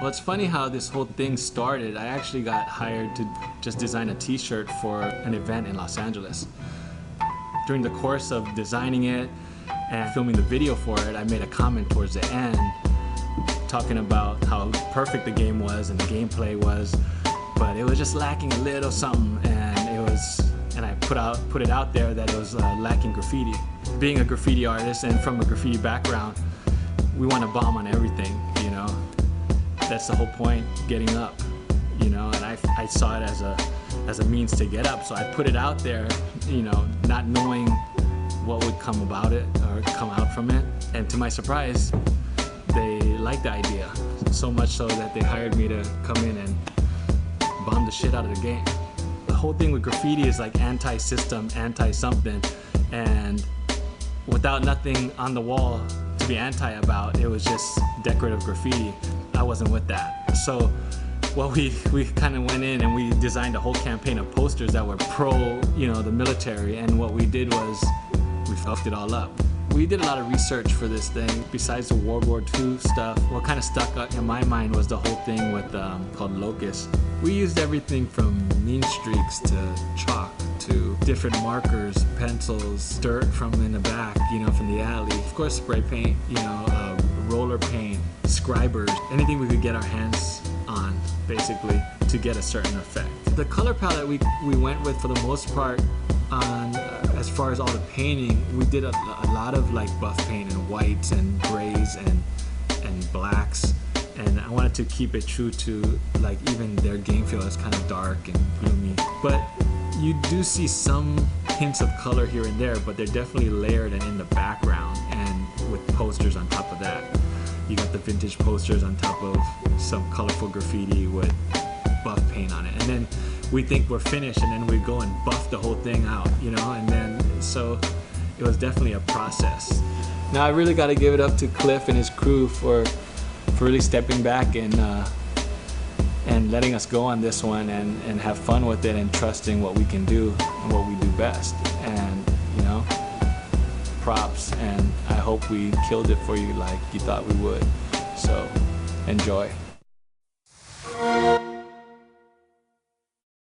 Well, it's funny how this whole thing started. I actually got hired to just design a t-shirt for an event in Los Angeles. During the course of designing it and filming the video for it, I made a comment towards the end talking about how perfect the game was and the gameplay was, but it was just lacking a little something, and I put it out there that it was lacking graffiti. Being a graffiti artist and from a graffiti background, we want to bomb on everything, you know. That's the whole point, getting up, you know, and I saw it as a means to get up, so I put it out there, you know, not knowing what would come about it or come out from it, and to my surprise, they liked the idea, so much so that they hired me to come in and bomb the shit out of the game. The whole thing with graffiti is like anti-system, anti-something, and without nothing on the wall to be anti about, it was just decorative graffiti. I wasn't with that. So well, we kind of went in and we designed a whole campaign of posters that were pro, you know, the military, and what we did was we fucked it all up. We did a lot of research for this thing. Besides the World War II stuff, what kind of stuck in my mind was the whole thing with called Locust. We used everything from mean streaks to chalk to different markers, pencils, dirt from in the back, you know, from the alley. Of course, spray paint, you know, roller paint, scribers, anything we could get our hands on, basically, to get a certain effect. The color palette we went with, for the most part, on as far as all the painting, we did a lot of like buff paint and whites and grays and blacks, and I wanted to keep it true to like even their game feel is kind of dark and gloomy. But you do see some hints of color here and there, but they're definitely layered and in the background, and with posters on top of that. You got the vintage posters on top of some colorful graffiti with buff paint on it, and then we think we're finished, and then we go and buff the whole thing out, you know, and then so it was definitely a process. Now I really got to give it up to Cliff and his crew for really stepping back and letting us go on this one and have fun with it and trusting what we can do and what we do best. And you know, props, and I hope we killed it for you like you thought we would. So enjoy.